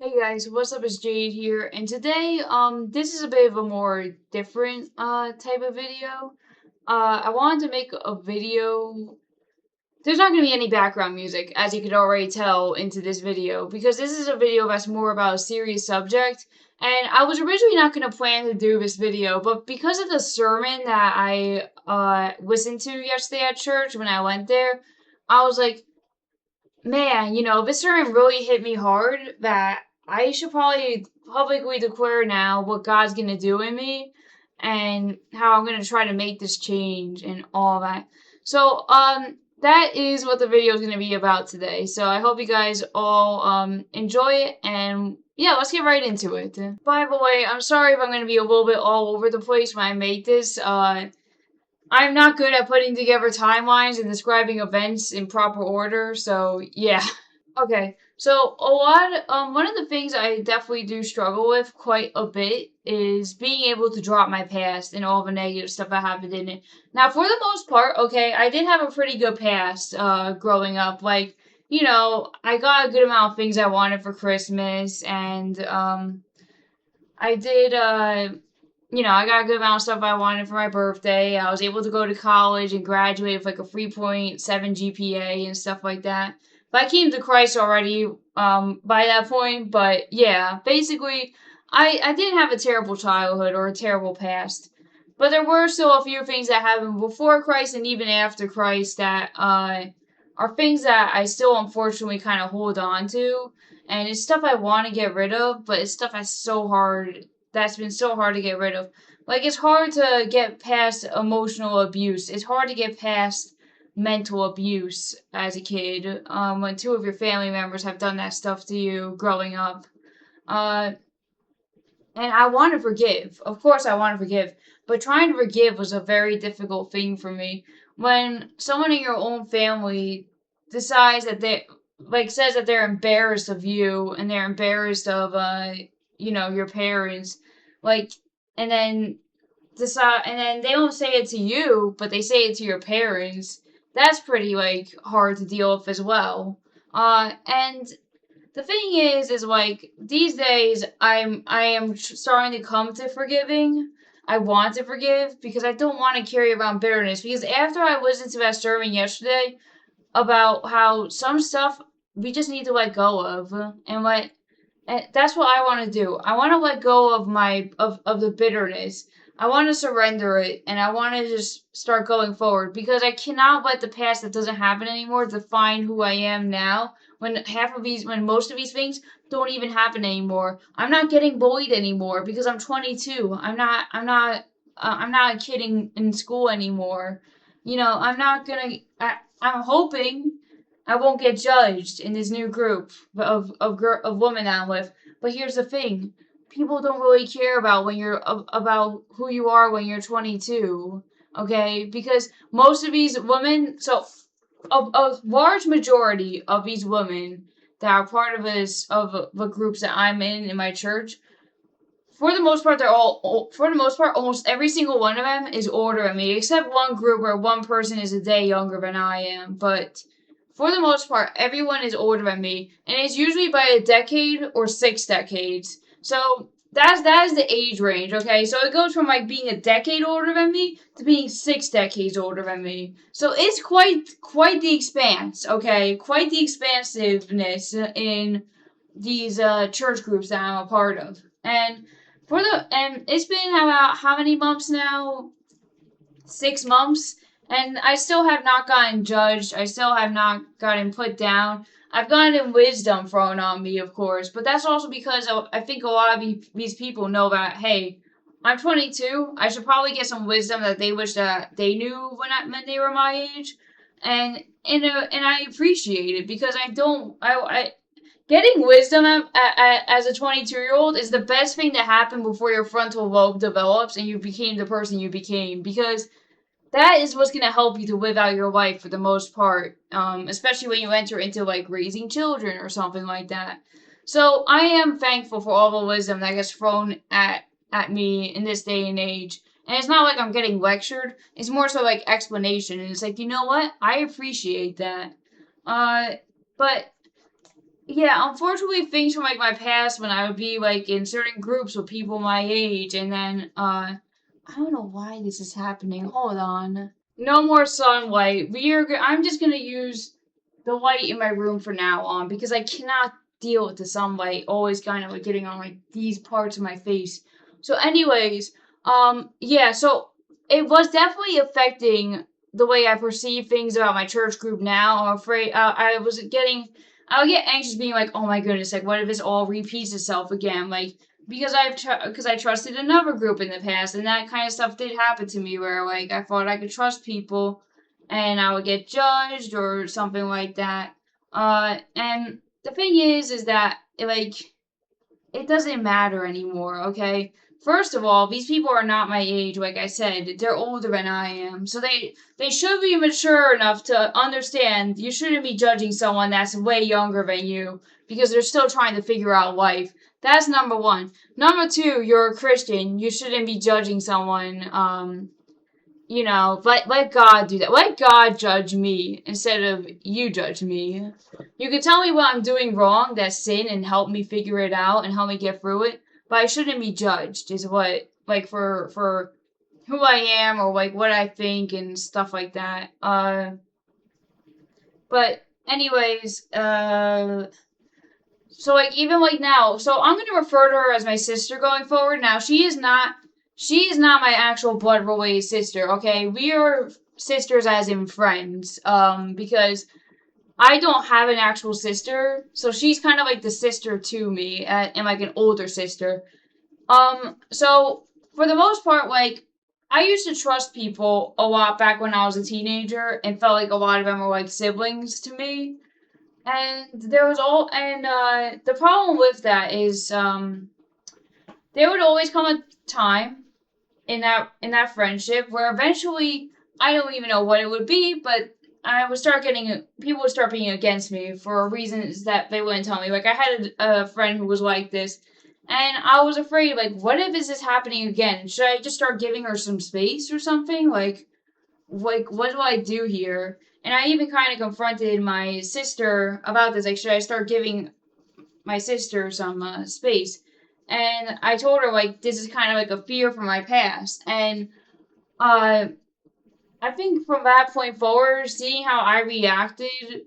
Hey guys, what's up? It's Jade here, and today, this is a bit of a more different, type of video. I wanted to make a video. There's not going to be any background music, as you could already tell into this video, because this is a video that's more about a serious subject, and I was originally not going to plan to do this video, but because of the sermon that I, listened to yesterday at church when I went there, I was like, man, this sermon really hit me hard that I should probably publicly declare now what God's gonna do in me and how I'm gonna try to make this change and all that. So, that is what the video is gonna be about today. So I hope you guys all enjoy it, and yeah, let's get right into it. By the way, I'm sorry if I'm gonna be a little bit all over the place when I make this. I'm not good at putting together timelines and describing events in proper order, so yeah. Okay, so one of the things I definitely do struggle with quite a bit is being able to drop my past and all the negative stuff that happened in it. Now, for the most part, okay, I did have a pretty good past, growing up. Like, I got a good amount of things I wanted for Christmas, and, I did, I got a good amount of stuff I wanted for my birthday. I was able to go to college and graduate with like a 3.7 GPA and stuff like that. But I came to Christ already by that point. But yeah, basically, I didn't have a terrible childhood or a terrible past. But there were still a few things that happened before Christ and even after Christ that are things that I still unfortunately kind of hold on to. And it's stuff I want to get rid of, but it's stuff that's been so hard to get rid of. Like, it's hard to get past emotional abuse. It's hard to get past mental abuse as a kid, when two of your family members have done that stuff to you growing up. Uh, and I want to forgive. Of course, I want to forgive. But trying to forgive was a very difficult thing for me. When someone in your own family decides that says that they're embarrassed of you and they're embarrassed of, your parents, like, and then and then they don't say it to you, but they say it to your parents. That's pretty, like, hard to deal with as well. And the thing is like these days I am starting to come to forgiving. I want to forgive because I don't want to carry around bitterness. Because after I listened to that sermon yesterday about how some stuff we just need to let go of, and that's what I want to do. I want to let go of of the bitterness. I want to surrender it, and I want to just start going forward because I cannot let the past that doesn't happen anymore define who I am now. When most of these things don't even happen anymore. I'm not getting bullied anymore because I'm 22. I'm not a kid in school anymore. I'm not gonna. I'm hoping I won't get judged in this new group of women I'm with. But here's the thing: people don't really care about about who you are when you're 22. Okay, because most of these women, a large majority of these women that are part of the groups that I'm in my church, for the most part, almost every single one of them is older than me, except one group where one person is a day younger than I am. But for the most part, everyone is older than me, and it's usually by a decade or 6 decades. So that is the age range, okay? So it goes from like being a decade older than me to being 6 decades older than me. So it's quite the expanse, okay? Quite the expansiveness in these church groups that I'm a part of. And it's been about how many months now? 6 months, and I still have not gotten judged. I still have not gotten put down. I've gotten wisdom thrown on me, of course, but that's also because I think a lot of these people know that, hey, I'm 22. I should probably get some wisdom that they wish that they knew when they were my age, and I appreciate it because I don't I getting wisdom as a 22-year-old is the best thing to happen before your frontal lobe develops and you became the person you became, because that is what's going to help you to live out your life for the most part, especially when you enter into like raising children or something like that. So I am thankful for all the wisdom that gets thrown at me in this day and age. And it's not like I'm getting lectured. It's more so like explanation. And it's like, you know what? I appreciate that. But yeah, unfortunately, things from like my past when I would be like in certain groups with people my age, and then I don't know why this is happening. Hold on. No more sunlight. I'm just gonna use the light in my room from now on because I cannot deal with the sunlight always kind of like getting on like these parts of my face. So, anyways, yeah. So it was definitely affecting the way I perceive things about my church group now. I'm afraid I would get anxious, being like, oh my goodness, like what if this all repeats itself again? Like because because I trusted another group in the past, and that kind of stuff did happen to me where like I thought I could trust people, and I would get judged or something like that. And the thing is that like it doesn't matter anymore, okay? First of all, these people are not my age, like I said. They're older than I am. So they should be mature enough to understand you shouldn't be judging someone that's way younger than you because they're still trying to figure out life. That's number one. Number two, you're a Christian. You shouldn't be judging someone let God do that. Let God judge me instead of you judge me. You can tell me what I'm doing wrong, that's sin, and help me figure it out and help me get through it. But I shouldn't be judged, is what like for who I am or like what I think and stuff like that. But anyways, so like even like now, so I'm gonna refer to her as my sister going forward. Now she is not my actual blood related sister, okay? We are sisters as in friends. Because I don't have an actual sister, so she's kind of like the sister to me, and like an older sister. So for the most part, like I used to trust people a lot back when I was a teenager and felt like a lot of them were like siblings to me. And there was all and the problem with that is there would always come a time in that friendship where eventually I don't even know what it would be, but I would start getting people would start being against me for reasons that they wouldn't tell me. Like I had a friend who was like this, and I was afraid like, what if this is happening again? Should I just start giving her some space or something? Like what do I do here? And I even kind of confronted my sister about this. Like, should I start giving my sister some space? And I told her like this is kind of like a fear from my past, and uh, I think from that point forward, seeing how I acted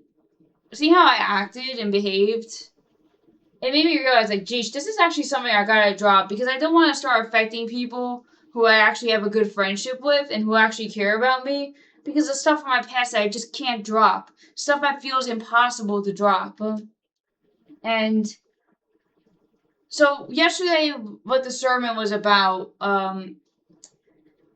and behaved, it made me realize like, geez, this is actually something I gotta drop because I don't want to start affecting people who I actually have a good friendship with and who actually care about me because of stuff from my past that I just can't drop, stuff that feels impossible to drop. And so yesterday, what the sermon was about,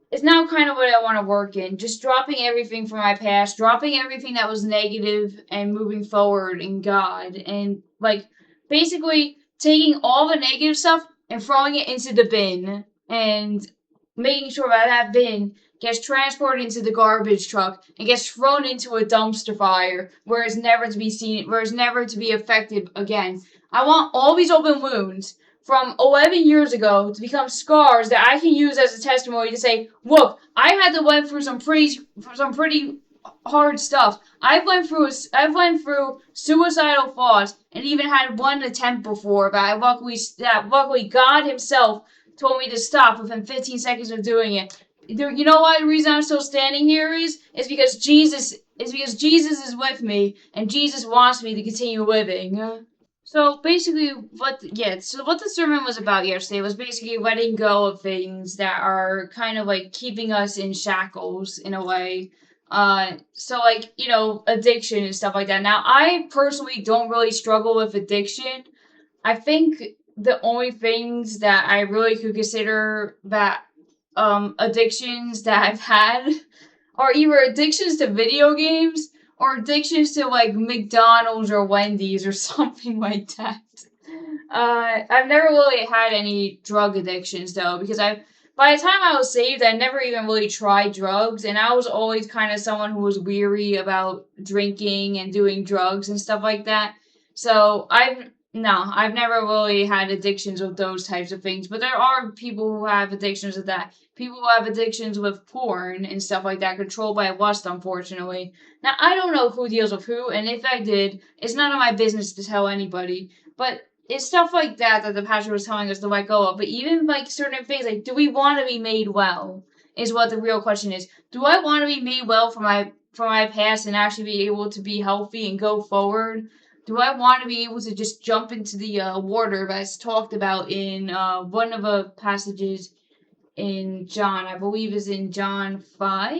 is now kind of what I want to work in. Just dropping everything from my past, dropping everything that was negative, and moving forward in God. And, like, basically taking all the negative stuff and throwing it into the bin. And making sure that bin gets transported into the garbage truck and gets thrown into a dumpster fire where it's never to be seen, where it's never to be affected again. I want all these open wounds from 11 years ago to become scars that I can use as a testimony to say, look, I had to went through some pretty hard stuff. I've went through suicidal thoughts and even had one attempt before, but luckily God Himself told me to stop within 15 seconds of doing it. You know why the reason I'm still standing here is because Jesus is with me and Jesus wants me to continue living. So basically, what the sermon was about yesterday was basically letting go of things that are kind of like keeping us in shackles in a way. So like, addiction and stuff like that. Now, I personally don't really struggle with addiction. I think the only things that I really could consider that addictions that I've had are either addictions to video games or addictions to like McDonald's or Wendy's or something like that. I've never really had any drug addictions though, because by the time I was saved, I never even really tried drugs, and I was always kind of someone who was weary about drinking and doing drugs and stuff like that. So No, I've never really had addictions with those types of things, but there are people who have addictions with that. People who have addictions with porn and stuff like that, controlled by lust, unfortunately. Now, I don't know who deals with who, and if I did, it's none of my business to tell anybody. But it's stuff like that that the pastor was telling us to let go of. But even like certain things, like, do we want to be made well? Is what the real question is. Do I want to be made well from my past and actually be able to be healthy and go forward? Do I want to be able to just jump into the water that's talked about in one of the passages in John? I believe is in John 5.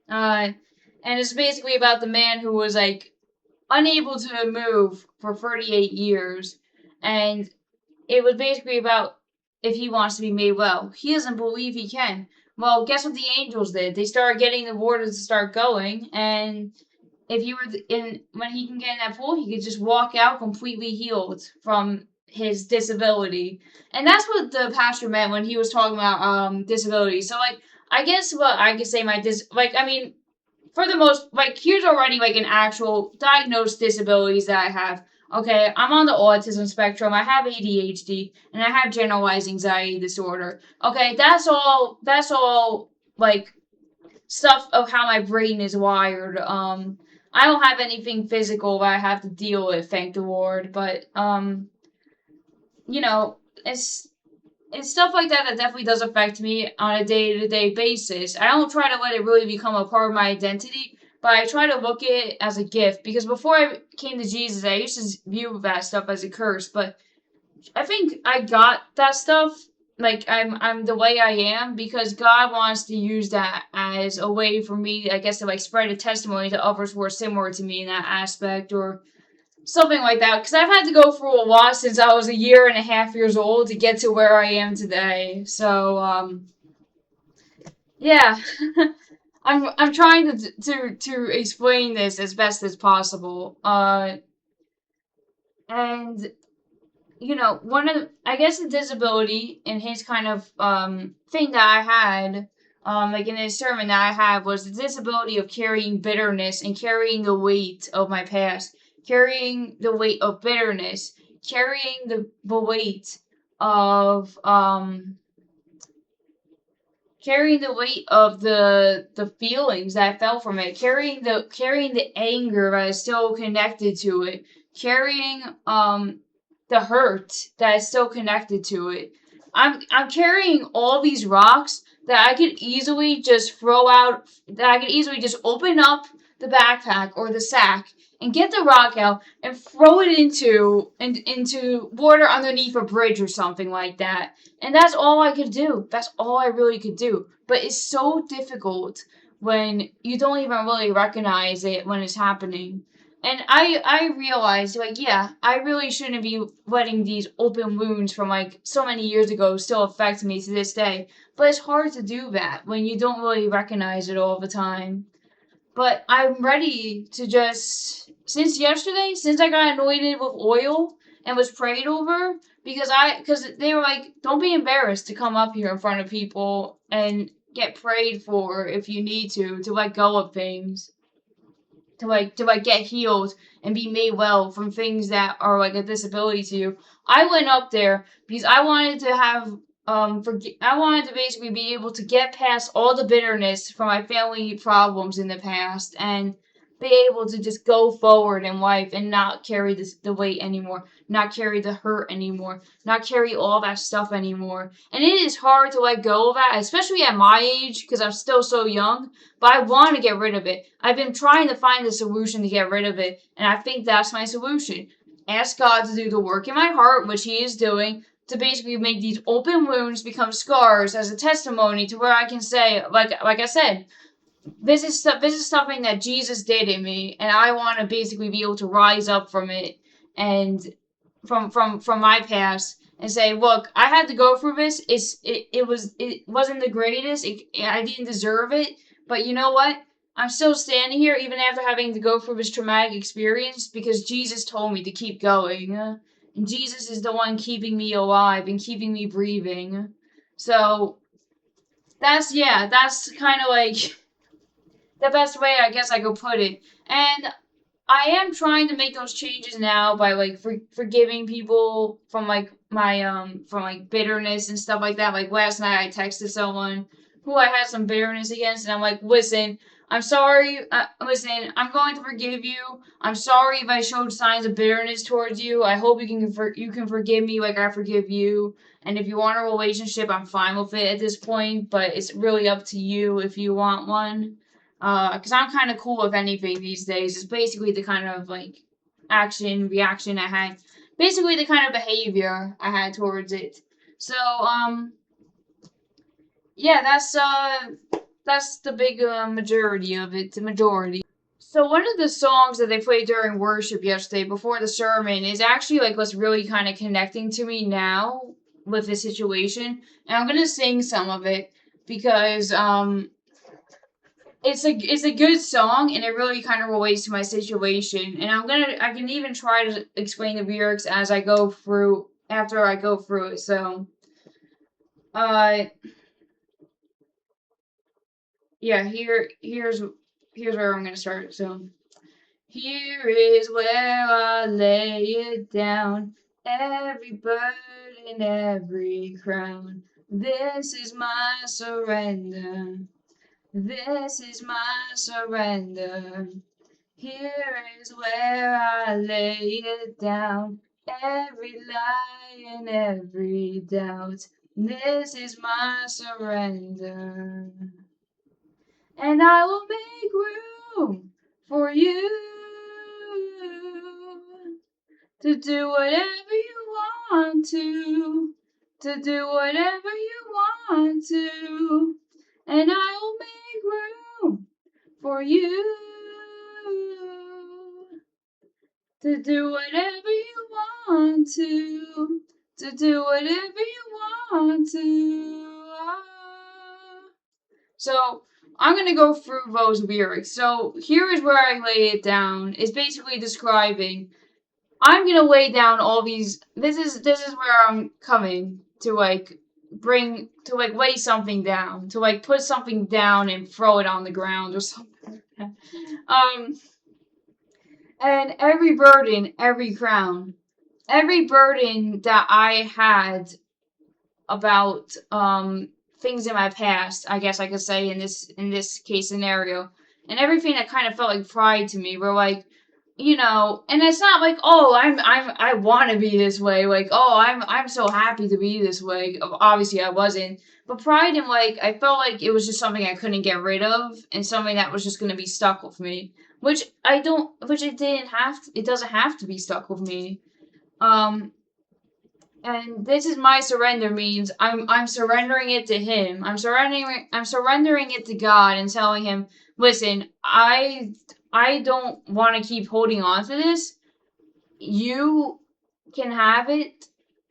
Uh, and it's basically about the man who was like unable to move for 38 years. And it was basically about if he wants to be made well. He doesn't believe he can. Well, guess what the angels did? They started getting the water to start going, and if you were in when he can get in that pool, he could just walk out completely healed from his disability, and that's what the pastor meant when he was talking about disability. So like, I guess what I could say I mean, for the most like here's already like an actual diagnosed disabilities that I have. Okay, I'm on the autism spectrum. I have ADHD and I have generalized anxiety disorder. Okay, that's all. That's all like stuff of how my brain is wired. I don't have anything physical that I have to deal with, thank the Lord. But you know, it's stuff like that that definitely does affect me on a day to day basis. I don't try to let it really become a part of my identity, but I try to look at it as a gift because before I came to Jesus, I used to view that stuff as a curse. But I think I got that stuff. Like I'm the way I am because God wants to use that as a way for me, I guess, to like spread a testimony to others who are similar to me in that aspect or something like that. Because I've had to go through a lot since I was a year and a half years old to get to where I am today. So yeah, I'm trying to explain this as best as possible. And one of I guess the disability in his kind of thing that I had, like in his sermon that I had was the disability of carrying bitterness and carrying the weight of my past, carrying the weight of bitterness, carrying the weight of carrying the weight of the feelings that fell from it, carrying the anger that is still connected to it, carrying the hurt that is still connected to it. I'm carrying all these rocks that I could easily just throw out, that I could easily just open up the backpack or the sack and get the rock out and throw it into water underneath a bridge or something like that. And that's all I could do. That's all I really could do. But it's so difficult when you don't even really recognize it when it's happening. And I realized, like, yeah, I really shouldn't be letting these open wounds from, like, so many years ago still affect me to this day. But it's hard to do that when you don't really recognize it all the time. But I'm ready to just, since yesterday, since I got anointed with oil and was prayed over, because they were like, don't be embarrassed to come up here in front of people and get prayed for if you need to let go of things to get healed and be made well from things that are like a disability to you. I went up there because I wanted to have I wanted to basically be able to get past all the bitterness from my family problems in the past and be able to just go forward in life and not carry the weight anymore, not carry the hurt anymore, not carry all that stuff anymore. And it is hard to let go of that, especially at my age because I'm still so young, but I want to get rid of it. I've been trying to find the solution to get rid of it, and I think that's my solution. Ask God to do the work in my heart, which He is doing, to basically make these open wounds become scars as a testimony to where I can say, like I said, this is something that Jesus did in me, and I want to basically be able to rise up from it and from my past and say, look, I had to go through this. It wasn't the greatest. I didn't deserve it, but you know what? I'm still standing here even after having to go through this traumatic experience because Jesus told me to keep going. And Jesus is the one keeping me alive and keeping me breathing. So that's kind of like the best way I guess I could put it. And I am trying to make those changes now by like forgiving people from like my from like bitterness and stuff like that. Like last night I texted someone who I had some bitterness against, and I'm like, listen, I'm sorry. Listen, I'm going to forgive you. I'm sorry if I showed signs of bitterness towards you. I hope you can forgive me like I forgive you. And if you want a relationship, I'm fine with it at this point. But it's really up to you if you want one. Because I'm kind of cool with anything these days. It's basically the kind of like action reaction I had, basically the kind of behavior I had towards it. So yeah, that's the big majority of it. The majority. So one of the songs that they played during worship yesterday before the sermon is actually like what's really kind of connecting to me now with the situation, and I'm gonna sing some of it because it's a good song and it really kind of relates to my situation. And I can even try to explain the lyrics as I go through after I go through it. So uh yeah, here's where I'm gonna start. So here is where I lay it down, every burden, every crown. This is my surrender. This is my surrender. Here is where I lay it down, every lie and every doubt. This is my surrender. And I will make room for you to do whatever you want to do whatever you want to. And I will make room for you to do whatever you want to do whatever you want to. So I'm gonna go through those lyrics. So here is where I lay it down. It's basically describing. I'm gonna lay down all these. This is where I'm coming to like bring to like lay something down to like put something down and throw it on the ground or something. um and every burden that I had about things in my past, I guess I could say in this case scenario, and everything that kind of felt like pride to me were like, you know, and it's not like, oh, I want to be this way, like, oh, I'm so happy to be this way. Obviously I wasn't, but pride and like I felt like it was just something I couldn't get rid of and something that was just going to be stuck with me, which it doesn't have to be stuck with me. um and this is my surrender means I'm surrendering it to him. I'm surrendering it to God and telling him, listen, I don't want to keep holding on to this. You can have it.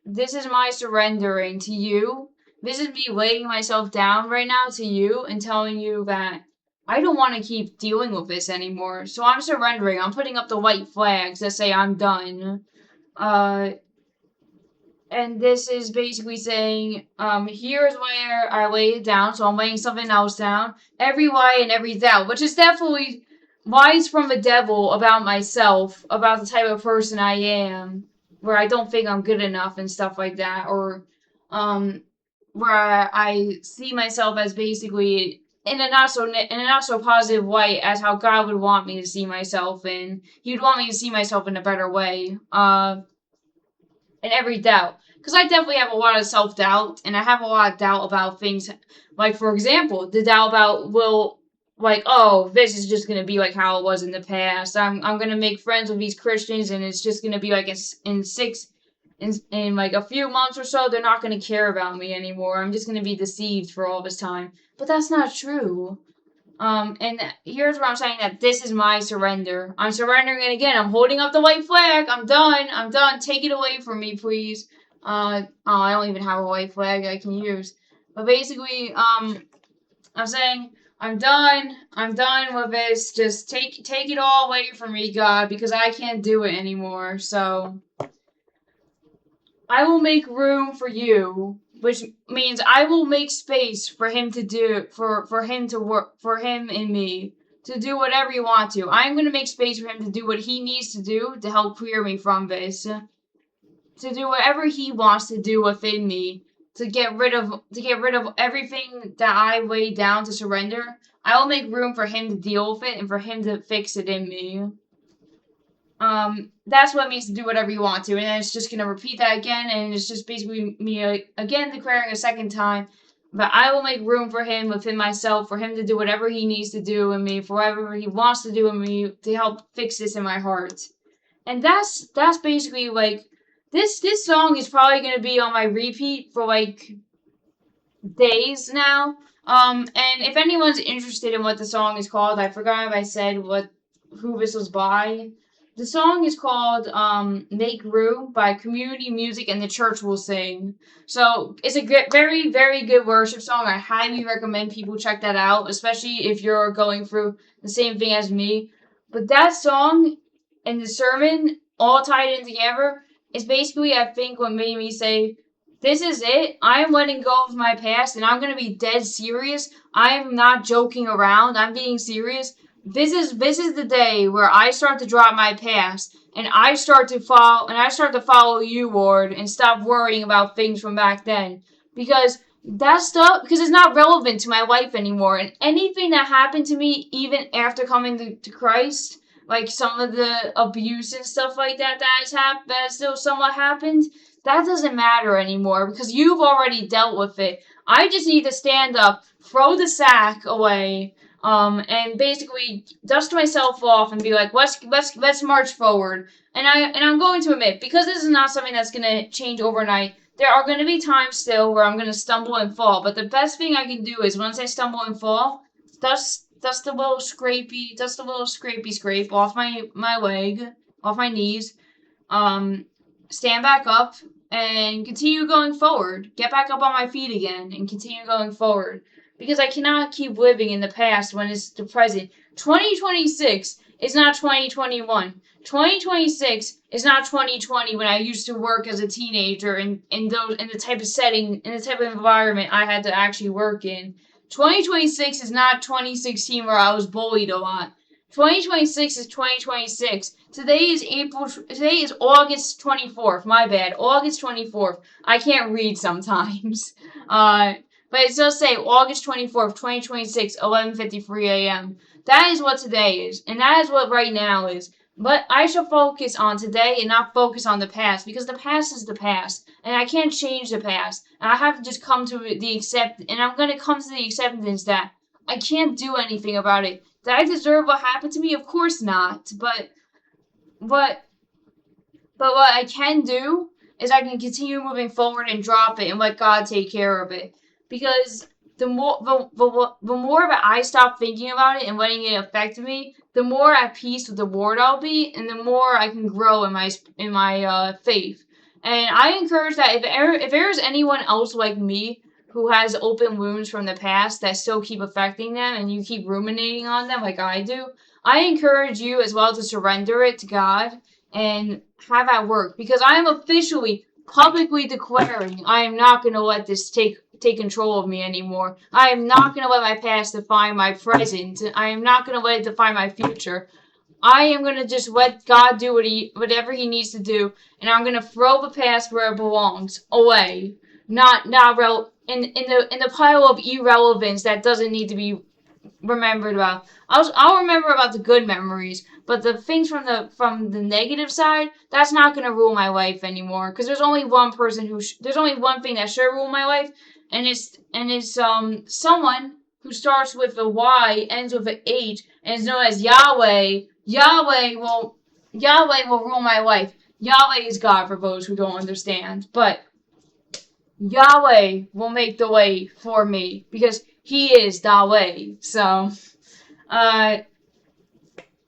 This is my surrendering to you. This is me laying myself down right now to you and telling you that I don't want to keep dealing with this anymore. So I'm surrendering. I'm putting up the white flags that say I'm done. Uh and this is basically saying, here's where I lay it down, so I'm laying something else down. Every lie and every doubt, which is definitely lies from the devil about myself, about the type of person I am, where I don't think I'm good enough and stuff like that, or where I see myself as basically in a not so positive light as how God would want me to see myself, and He'd want me to see myself in a better way. And every doubt. Because I definitely have a lot of self doubt, and I have a lot of doubt about things. Like, for example, the doubt about, like, oh, this is just going to be like how it was in the past. I'm going to make friends with these Christians, and it's just going to be like in like a few months or so, they're not going to care about me anymore. I'm just going to be deceived for all this time. But that's not true. And here's where I'm saying that this is my surrender. I'm surrendering it again. I'm holding up the white flag. I'm done. I'm done. Take it away from me, please. Oh, I don't even have a white flag I can use. But basically, I'm saying I'm done. I'm done with this. Just take it all away from me, God, because I can't do it anymore. So I will make room for you, which means I will make space for him to do for him to work for him and me. to do whatever you want to. I'm going to make space for him to do what he needs to do to help clear me from this. To do whatever he wants to do within me. To get rid of everything that I weigh down to surrender. I will make room for him to deal with it and for him to fix it in me. That's what it means to do whatever you want to, and then it's just gonna repeat that again, and it's just basically me again declaring a second time. But I will make room for him within myself, for him to do whatever he needs to do in me, for whatever he wants to do in me, to help fix this in my heart. And that's basically like this song is probably gonna be on my repeat for like days now. And if anyone's interested in what the song is called, I forgot if I said who this was by. The song is called Make Room by Community Music and the Church Will Sing. So it's a very, very good worship song. I highly recommend people check that out, especially if you're going through the same thing as me. But that song and the sermon all tied in together is basically, I think, what made me say, this is it. I am letting go of my past and I'm going to be dead serious. I am not joking around. I'm being serious. This is the day where I start to drop my past and I start to follow you, Lord, and stop worrying about things from back then. Because because it's not relevant to my life anymore. And anything that happened to me even after coming to Christ, like some of the abuse and stuff like that still somewhat happened, that doesn't matter anymore because you've already dealt with it. I just need to stand up, throw the sack away, and basically dust myself off and be like, let's march forward. And I'm going to admit, because this is not something that's gonna change overnight, there are gonna be times still where I'm gonna stumble and fall. But the best thing I can do is once I stumble and fall, dust a little scrapey scrape off my leg, off my knees, stand back up and continue going forward. Get back up on my feet again and continue going forward. Because I cannot keep living in the past when it's the present. 2026 is not 2021. 2026 is not 2020 when I used to work as a teenager in the type of setting, in the type of environment I had to actually work in. 2026 is not 2016 where I was bullied a lot. 2026 is 2026. Today is August 24th. My bad. August 24th. I can't read sometimes. But it does say August 24th, 2026, 11:53 a.m. That is what today is. And that is what right now is. But I shall focus on today and not focus on the past. Because the past is the past. And I can't change the past. And I have to just come to and I'm going to come to the acceptance that I can't do anything about it. Did I deserve what happened to me? Of course not. But what I can do is I can continue moving forward and drop it and let God take care of it. Because the more that I stop thinking about it and letting it affect me, the more at peace with the Lord I'll be, and the more I can grow in my faith. And I encourage that if there is anyone else like me who has open wounds from the past that still keep affecting them, and you keep ruminating on them like I do, I encourage you as well to surrender it to God and have that work. Because I am officially, publicly declaring I am not going to let this take control of me anymore. I am not going to let my past define my present. I am not going to let it define my future. I am going to just let God do whatever he needs to do, and I'm going to throw the past where it belongs, away. Not in the pile of irrelevance that doesn't need to be remembered about. I'll remember about the good memories, but the things from the negative side, that's not gonna rule my life anymore. Because there's only one thing that should rule my life, and it's someone who starts with a Y, ends with an H, and is known as Yahweh. Yahweh will rule my life. Yahweh is God for those who don't understand, but Yahweh will make the way for me because he is Yahweh. So,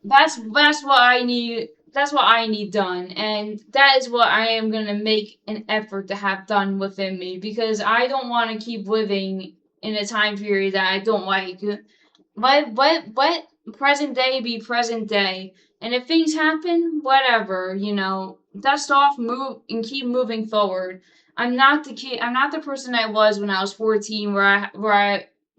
that's what I need. That's what I need done, and that is what I am gonna make an effort to have done within me because I don't want to keep living in a time period that I don't like. Let present day be present day, and if things happen, whatever, dust off, move, and keep moving forward. I'm not the person I was when I was 14, where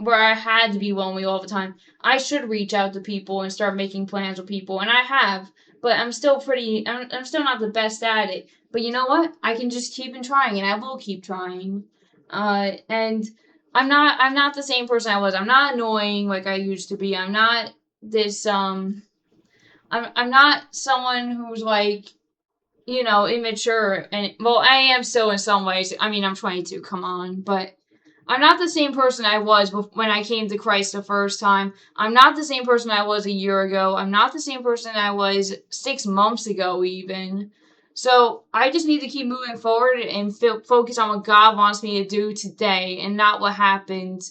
where I had to be lonely all the time. I should reach out to people and start making plans with people, and I have, but I'm still not the best at it. But you know what? I can just keep on trying, and I will keep trying. And I'm not the same person I was. I'm not annoying like I used to be. I'm not this, I'm not someone who's like, immature. And, well, I am still in some ways. I mean, I'm 22, come on, but I'm not the same person I was when I came to Christ the first time. I'm not the same person I was a year ago. I'm not the same person I was 6 months ago, even. So I just need to keep moving forward and focus on what God wants me to do today, and not what happened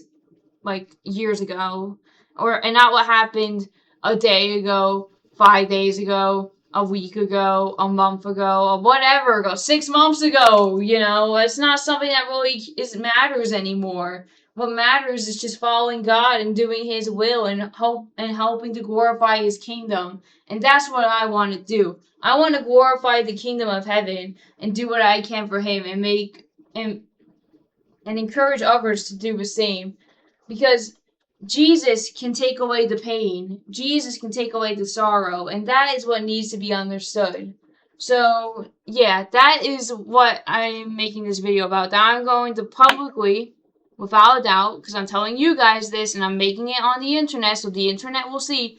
like years ago, and not what happened a day ago, 5 days ago, a week ago, a month ago, or whatever ago, 6 months ago. It's not something that really matters anymore. What matters is just following God and doing His will, and helping to glorify His kingdom. And that's what I want to do. I want to glorify the kingdom of heaven and do what I can for Him, and and encourage others to do the same. Because Jesus can take away the pain. Jesus can take away the sorrow. And that is what needs to be understood. So, yeah, that is what I'm making this video about. That I'm going to publicly, without a doubt, because I'm telling you guys this, and I'm making it on the internet, so the internet will see.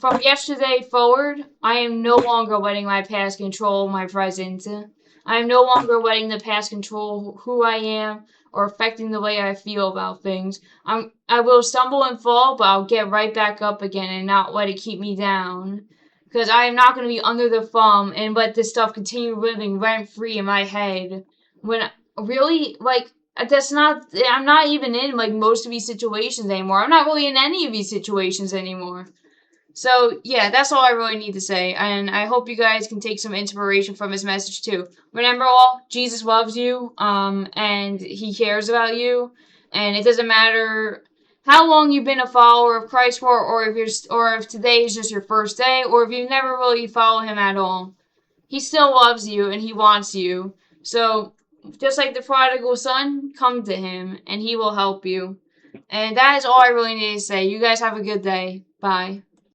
From yesterday forward, I am no longer letting my past control my present. I am no longer letting the past control who I am or affecting the way I feel about things. I will stumble and fall, but I'll get right back up again and not let it keep me down. Because I am not going to be under the thumb and let this stuff continue living rent free in my head. When really, like, I'm not even in, like, most of these situations anymore. I'm not really in any of these situations anymore. So, yeah, that's all I really need to say. And I hope you guys can take some inspiration from his message, too. Remember, all, Jesus loves you, and He cares about you. And it doesn't matter how long you've been a follower of Christ for, or if today is just your first day, or if you never really follow Him at all. He still loves you, and He wants you. So, just like the prodigal son, come to Him, and He will help you. And that is all I really need to say. You guys have a good day. Bye.